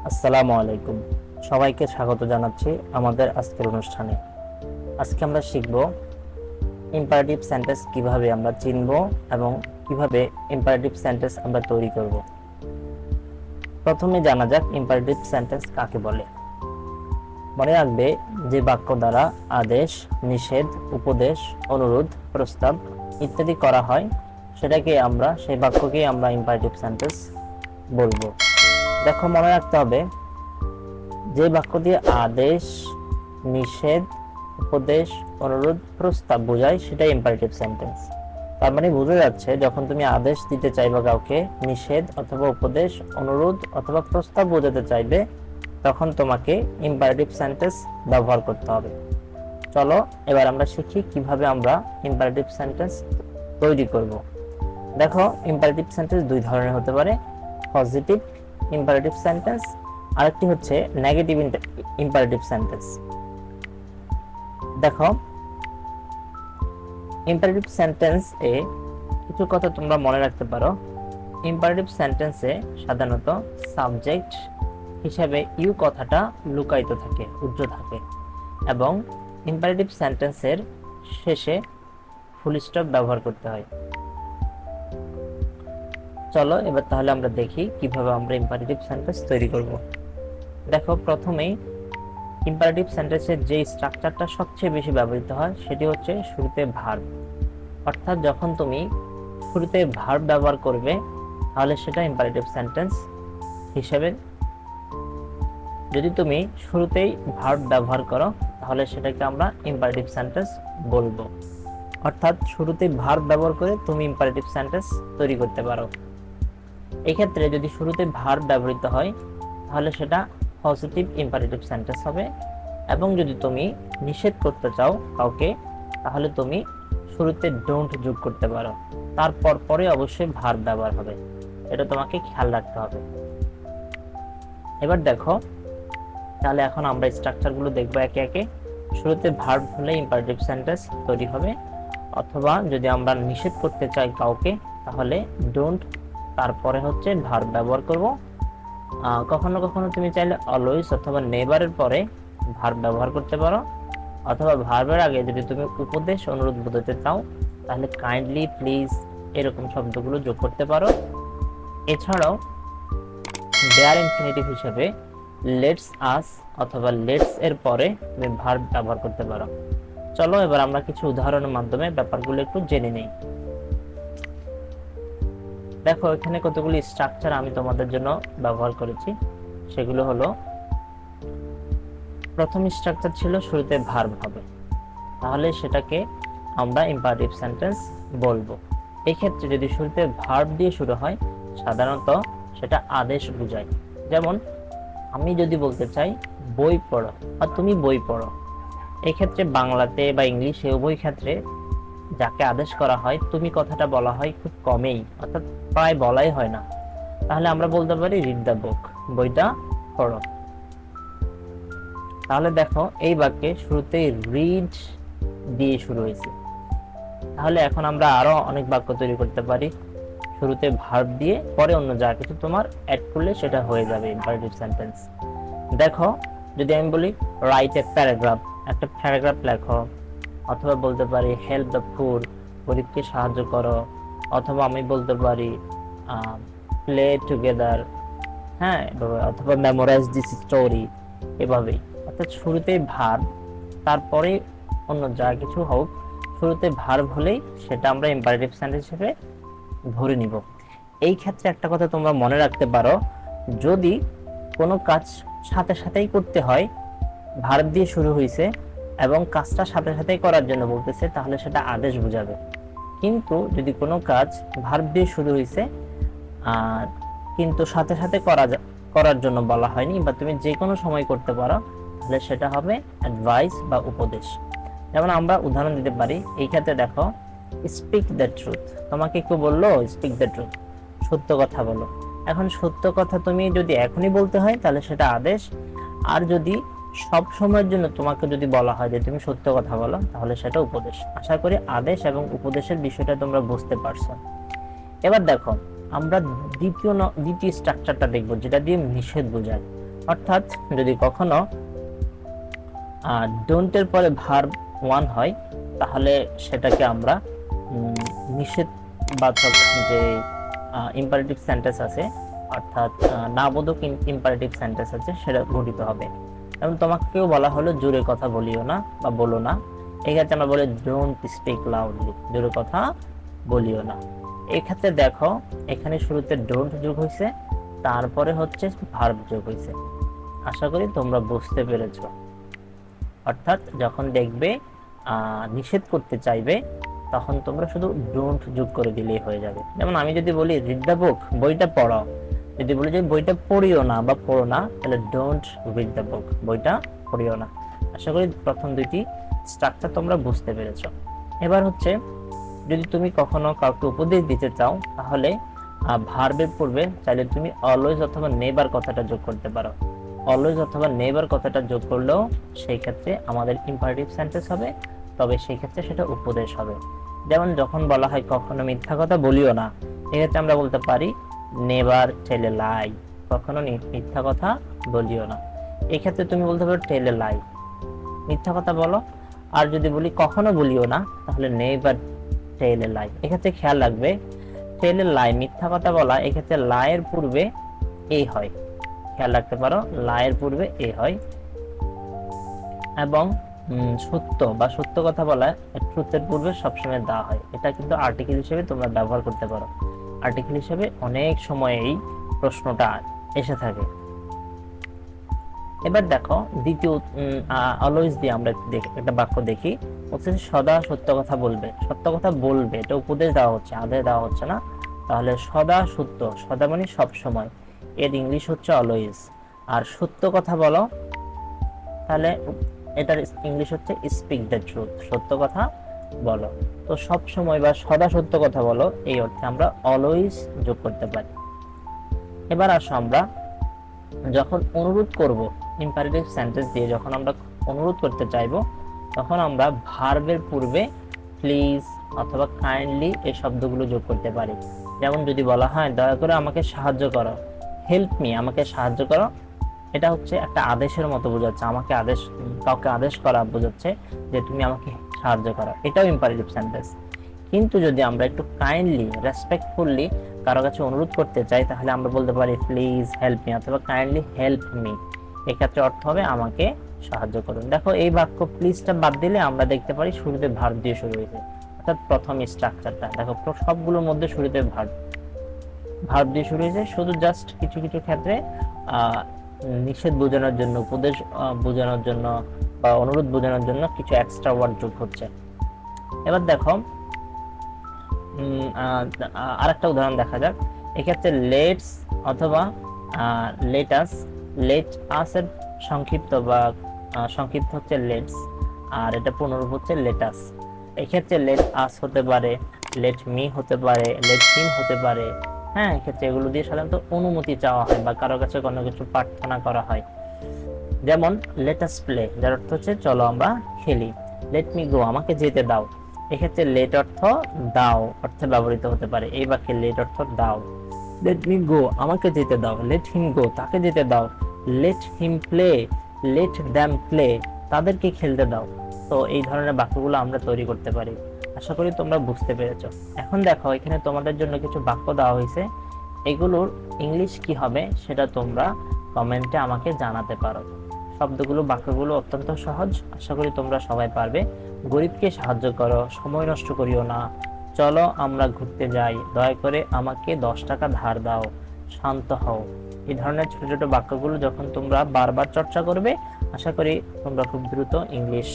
আসসালামু আলাইকুম। সবাইকে স্বাগত জানাচ্ছি আমাদের আজকের অনুষ্ঠানে। আজকে আমরা শিখব ইম্পারেটিভ সেন্টেন্স কিভাবে আমরা চিনব এবং কিভাবে ইম্পারেটিভ সেন্টেন্স আমরা তৈরি করব। প্রথমে জানা যাক ইম্পারেটিভ সেন্টেন্স কাকে বলে। মনে রাখবে, যে বাক্য দ্বারা আদেশ, নিষেধ, উপদেশ, অনুরোধ, প্রস্তাব ইত্যাদি করা হয় সেই বাক্যকেই আমরা ইম্পারেটিভ সেন্টেন্স বলবো। দেখো, মনে রাখতে হবে, যে বাক্য দিয়ে আদেশ, নিষেধ, উপদেশ, অনুরোধ, প্রস্তাব বোঝায় সেটাই ইম্পারেটিভ সেন্টেন্স। তার মানে বোঝা যাচ্ছে, যখন তুমি আদেশ দিতে চাইবে কাউকে, নিষেধ অথবা উপদেশ, অনুরোধ অথবা প্রস্তাব বোঝাতে চাইবে, তখন তোমাকে ইম্পারেটিভ সেন্টেন্স ব্যবহার করতে হবে। চলো এবার আমরা শিখি কিভাবে আমরা ইম্পারেটিভ সেন্টেন্স তৈরি করব। দেখো, ইম্পারেটিভ সেন্টেন্স দুই ধরনের হতে পারে: পজিটিভ ইম্পারেটিভ সেন্টেন্স, আরেকটি হচ্ছে নেগেটিভ ইম্পারেটিভ সেন্টেন্স। দেখো, ইম্পারেটিভ সেন্টেন্স এ কিছু কথা তোমরা মনে রাখতে পারো। ইম্পারেটিভ সেন্টেন্সে সাধারণত সাবজেক্ট হিসেবে ইউ কথাটা লুকায়িত থাকে, উজ্জ্ব থাকে, এবং ইম্পারেটিভ সেন্টেন্সের শেষে ফুল স্টপ ব্যবহার করতে হয়। চলো এবার তাহলে আমরা দেখি কিভাবে আমরা ইম্পারেটিভ সেন্টেন্স তৈরি করব। দেখো, প্রথমেই ইম্পারেটিভ সেন্টেন্সের যে স্ট্রাকচারটা সবচেয়ে বেশি ব্যবহৃত হয় সেটি হচ্ছে শুরুতে ভার্ব। অর্থাৎ যখন তুমি শুরুতে ভার্ব ব্যবহার করবে তাহলে সেটা ইম্পারেটিভ সেন্টেন্স হিসেবে, যদি তুমি শুরুতেই ভার্ব ব্যবহার করো তাহলে সেটাকে আমরা ইম্পারেটিভ সেন্টেন্স বলবো। অর্থাৎ শুরুতেই ভার্ব ব্যবহার করে তুমি ইম্পারেটিভ সেন্টেন্স তৈরি করতে পারো। এক্ষেত্রে যদি শুরুতে ভার্ব ব্যবহৃত হয় তাহলে সেটা পজিটিভ ইম্পারেটিভ সেন্টেন্স হবে, এবং যদি তুমি নিষেধ করতে চাও কাউকে তাহলে তুমি শুরুতে ডোন্ট যোগ করতে পারো, তারপর পরে অবশ্যই ভার্ব ব্যবহার হবে। এটা তোমাকে খেয়াল রাখতে হবে। এবার দেখো, তাহলে এখন আমরা স্ট্রাকচারগুলো দেখবো একে একে। শুরুতে ভার্ব হলে ইম্পারেটিভ সেন্টেন্স তৈরি হবে, অথবা যদি আমরা নিষেধ করতে চাই কাউকে তাহলে ডোন্ট, তারপরে হচ্ছে ভার্ব ব্যবহার করব। কখনো কখনো তুমি চাইলে অলওয়েজ অথবা নেভারের পরে ভার্ব ব্যবহার করতে পারো, অথবা ভার্বের আগে যদি তুমি উপদেশ, অনুরোধ বোঝাতে চাও তাহলে কাইন্ডলি, প্লিজ এরকম শব্দগুলো যোগ করতে পারো। এছাড়াও দেয়ার ইনফিনিটিভ হিসেবে লেটস আস অথবা লেটস এর পরে তুমি ভার্ব ব্যবহার করতে পারো। চলো এবার আমরা কিছু উদাহরণের মাধ্যমে ব্যাপারগুলো একটু জেনে নেই। দেখো, এখানে কতগুলি স্ট্রাকচার আমি তোমাদের জন্য ব্যবহার করেছি। সেগুলো হলো, প্রথম স্ট্রাকচার ছিল শুরুতে ভার্ব হবে, তাহলে সেটাকে আমরা ইম্পারেটিভ সেন্টেন্স বলবো। এই ক্ষেত্রে যদি শুরুতে ভার্ব দিয়ে শুরু হয় সাধারণত সেটা আদেশ বোঝায়। যেমন আমি যদি বলতে চাই বই পড়ো বা তুমি বই পড়ো, এই ক্ষেত্রে বাংলাতে বা ইংলিশে উভয় ক্ষেত্রে যাকে আদেশ করা হয় তুমি কথাটা বলা হয় খুব কমেই, অর্থাৎ প্রায় বলাই হয় না। তাহলে আমরা বলতে পারি রিড দ্য বুক, বইটা পড়ো। তাহলে দেখো, এই বাক্যে শুরুতেই রিড দিয়ে শুরু হয়েছে। তাহলে এখন আমরা আরো অনেক বাক্য তৈরি করতে পারি শুরুতে ভার্ব দিয়ে, পরে অন্য যা কিছু তোমার অ্যাড করলে সেটা হয়ে যাবে ইম্পারেটিভ সেন্টেন্স। দেখো, যদি আমি বলি রাইট এ প্যারাগ্রাফ, একটা প্যারাগ্রাফ লেখো, অথবা বলতে পারি হেল্প দ্য পুর, গরিবকে সাহায্য করো, অথবা আমি বলতে পারি প্লে টুগেদার, হ্যাঁ, অথবা মেমোরাইজ দিস স্টোরি, এভাবেই। অর্থাৎ শুরুতেই ভার্ব, তারপরে অন্য যা কিছু হোক, শুরুতে ভার্ব হলেই সেটা আমরা ইম্পারেটিভ সেন্টেন্স হিসেবে ধরে নিব। এই ক্ষেত্রে একটা কথা তোমরা মনে রাখতে পারো, যদি কোনো কাজ সাথে সাথেই করতে হয়, ভার্ব দিয়ে শুরু হয়েছে এবং কাজটা সাথে সাথেই করার জন্য বলতেছে, তাহলে সেটা আদেশ বোঝাবে। কিন্তু যদি কোনো কাজ ভার্ব দিয়ে শুরু হয়েছে আর কিন্তু সাথে সাথে করার জন্য বলা হয়নি, বা তুমি যে কোনো সময় করতে পারো, তাহলে সেটা হবে অ্যাডভাইস বা উপদেশ। যেমন আমরা উদাহরণ দিতে পারি, এই ক্ষেত্রে দেখো, স্পিক দ্য ট্রুথ, তোমাকে কেউ বললো স্পিক দ্য ট্রুথ, সত্য কথা বলো। এখন সত্য কথা তুমি যদি এখনই বলতে হয় তাহলে সেটা আদেশ, আর যদি সব সময়ের জন্য তোমাকে যদি বলা হয় যে তুমি সত্য কথা বলো তাহলে সেটা উপদেশ। আশা করি আদেশ এবং উপদেশের বিষয়টা তোমরা বুঝতে পারছো। এবার দেখো, আমরা দ্বিতীয় স্ট্রাকচারটা দেখবো, যেটা দিয়ে নিষেধ বোঝায়। অর্থাৎ যদি কখনো ডোন্টের পরে ভার্ব ওয়ান হয়, তাহলে সেটাকে আমরা নিষেধবাচক যে ইম্পারেটিভ সেন্টেন্স আছে, অর্থাৎ নাবোধক ইম্পারেটিভ সেন্টেন্স আছে, সেটা গঠিত হবে। এবং তোমাকেও বলা হলো জোরে কথা বলিও না বা বলো না, এক্ষেত্রে আমরা বলি ডোন্ট স্পিক লাউডলি, জোরে কথা বলিও না। এক্ষেত্রে দেখো এখানে শুরুতে ডোন্ট যোগ হয়েছে, তারপরে হচ্ছে ভার্ব যোগ হয়েছে। আশা করি তোমরা বুঝতে পেরেছ। অর্থাৎ যখন দেখবে নিষেধ করতে চাইবে, তখন তোমরা শুধু ডোন্ট যোগ করে দিলেই হয়ে যাবে। যেমন আমি যদি বলি রিড দ্য বুক, বইটা পড়ো, যদি বলি যে বইটা পড়িও না বা পড়ো না, তাহলে ডোন্ট রিড দ্য বুক, বইটা পড়িও না। আশা করি প্রথম দুইটি স্ট্রাকচার তোমরা বুঝতে পেরেছো। এবার হচ্ছে যদি তুমি কখনো কাউকে উপদেশ দিতে চাও, তাহলে ভার্বের পূর্বে চাইলে তুমি অলওয়েজ অথবা নেভার কথাটা যোগ করতে পারো। অলওয়েজ অথবা নেভার কথাটা যোগ করলেও সেই ক্ষেত্রে আমাদের ইম্পারেটিভ সেন্টেন্স হবে, তবে সেই ক্ষেত্রে সেটা উপদেশ হবে। যেমন যখন বলা হয় কখনো মিথ্যা কথা বলিও না, এক্ষেত্রে আমরা বলতে পারি নেভার টেল এ লাই, কখনো মিথ্যা কথা বলিও না। এক্ষেত্রে তুমি বলতে পারো টেল এ লাই, মিথ্যা কথা বলো। আর যদি বলি কখনো বলিও না, তাহলে নেভার টেল এ লাই। এক্ষেত্রে খেয়াল রাখবে টেল এ লাই, মিথ্যা কথা বলা, এক্ষেত্রে লাইয়ের পূর্বে এ হয়, খেয়াল রাখতে পারো লাইয়ের পূর্বে এ হয়। এবং সত্য বা সত্য কথা বলা ট্রুথের পূর্বে সবসময় দা হয়। এটা কিন্তু আর্টিকেল হিসেবে তোমরা ব্যবহার করতে পারো। আর্টিকেল হিসেবে অনেক সময় এই প্রশ্নটা এসে থাকে। এবার দেখো দ্বিতীয় অলওয়েজ দিয়ে আমরা একটা বাক্য দেখি, হচ্ছে সদা সত্য কথা বলবে। সত্য কথা বলবে, এটা উপদেশ দেওয়া হচ্ছে, আদেশ দেওয়া হচ্ছে না। তাহলে সদা সত্য, সদা মানে সব সময়, এর ইংলিশ হচ্ছে অলওয়েজ। আর সত্য কথা বলো, তাহলে এটার ইংলিশ হচ্ছে স্পিক দ্য ট্রুথ, সত্য কথা বলো। তো সব সময় বা সদা সত্য কথা বলো, এই অর্থে আমরা অলওয়েজ যোগ করতে পারি। এবার আসো আমরা যখন অনুরোধ করব, ইম্পারেটিভ সেন্টেন্স দিয়ে যখন আমরা অনুরোধ করতে চাইব, তখন আমরা ভার্বের পূর্বে প্লিজ অথবা কাইন্ডলি এই শব্দগুলো যোগ করতে পারি। যেমন যদি বলা হয় দয়া করে আমাকে সাহায্য করো, হেল্প মি, আমাকে সাহায্য করো, এটা হচ্ছে একটা আদেশের মতো বোঝাচ্ছে, আমাকে আদেশ, কাউকে আদেশ করা বোঝাচ্ছে যে তুমি আমাকে সাহায্য করো, এটাও ইম্পারেটিভ সেন্টেন্স। কিন্তু যদি আমরা একটু কাইন্ডলি রেসপেক্টফুলি কারো কাছে অনুরোধ করতে চাই, তাহলে আমরা বলতে পারি প্লিজ হেল্প মি অথবা কাইন্ডলি হেল্প মি। এক্ষেত্রে অর্থ হবে আমাকে সাহায্য করুন। দেখো এই বাক্য প্লিজটা বাদ দিলে আমরা দেখতে পারি শুরুতে ভার্ব দিয়ে শুরু হয়েছে, অর্থাৎ প্রথম স্ট্রাকচারটা দেখো সবগুলোর মধ্যে শুরুতে ভার্ব দিয়ে শুরু হয়েছে। শুধু জাস্ট কিছু কিছু ক্ষেত্রে নিষেধ বোঝানোর জন্য, উপদেশ বোঝানোর জন্য বা অনুরোধ বোঝানোর জন্য কিছু এক্সট্রা ওয়ার্ড যোগ হচ্ছে। এবার দেখো আরেকটা উদাহরণ দেখা যাক। এক্ষেত্রে লেটস অথবা লেটাস, লেট আস এর সংক্ষিপ্ত বা সংক্ষিপ্ত হচ্ছে লেটস, আর এটা পুনরূপ হচ্ছে লেটাস। এক্ষেত্রে লেট আস হতে পারে, লেট মি হতে পারে, লেট হিম হতে পারে। হ্যাঁ, এক্ষেত্রে এগুলো দিয়ে সাধারণত অনুমতি চাওয়া হয় বা কারো কাছে কোনো কিছু প্রার্থনা করা হয়। যেমন লেটাস প্লে, যার অর্থ হচ্ছে চলো আমরা খেলি। লেট মি গো, আমাকে যেতে দাও। এক্ষেত্রে লেট অর্থ দাও অর্থে ব্যবহৃত হতে পারে। এই বাক্যে লেট অর্থ দাও। লেট মি গো, আমাকে যেতে দাও। লেট হিম গো, তাকে যেতে দাও। Let him play, late them play, তাদেরকে খেলতে দাও। তো এই ধরনের বাক্যগুলো আমরা তৈরি করতে পারি। আশা করি তোমরা বুঝতে পেরেছো। এখন দেখো এখানে তোমাদের জন্য কিছু বাক্য দেওয়া হয়েছে, এগুলোর ইংলিশ কি হবে সেটা তোমরা কমেন্টে আমাকে জানাতে পারো। শব্দগুলো, বাক্যগুলো অত্যন্ত সহজ, আশা করি তোমরা সবাই পারবে। গরিবকে সাহায্য করো, সময় নষ্ট করিও না, চলো আমরা ঘুরতে যাই, দয়া করে আমাকে 10 টাকা ধার দাও, শান্ত হও। এই ধরনের ছোট ছোট বাক্যগুলো যখন তোমরা বারবার চর্চা করবে, আশা করি তোমরা খুব দ্রুত ইংলিশ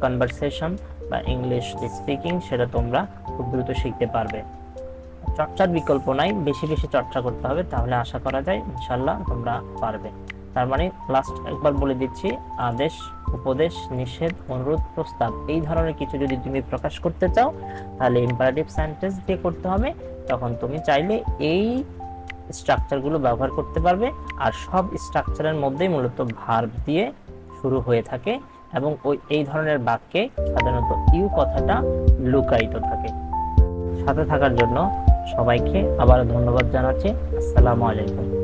কনভারসেশন বা ইংলিশ স্পিকিং সেটা তোমরা খুব দ্রুত শিখতে পারবে। চর্চার বিকল্প নাই, বেশি বেশি চর্চা করতে হবে, তাহলে আশা করা যায় ইনশাল্লাহ তোমরা পারবে। তার মানে লাস্ট একবার বলে দিচ্ছি, আদেশ, উপদেশ, নিষেধ, অনুরোধ, প্রস্তাব, এই ধরনের কিছু যদি তুমি প্রকাশ করতে চাও, তাহলে ইম্পারেটিভ সেন্টেন্স দিয়ে করতে হবে। তখন তুমি চাইলে এই স্ট্রাকচারগুলো ব্যবহার করতে পারবে। আর সব স্ট্রাকচারের মধ্যেই মূলত ভার্ব দিয়ে শুরু হয়ে থাকে এবং এই ধরনের বাক্যে সাধারণত ইউ কথাটা লুকায়িত থাকে। সাথে থাকার জন্য সবাইকে আবারও ধন্যবাদ জানাচ্ছি। আসসালামু আলাইকুম।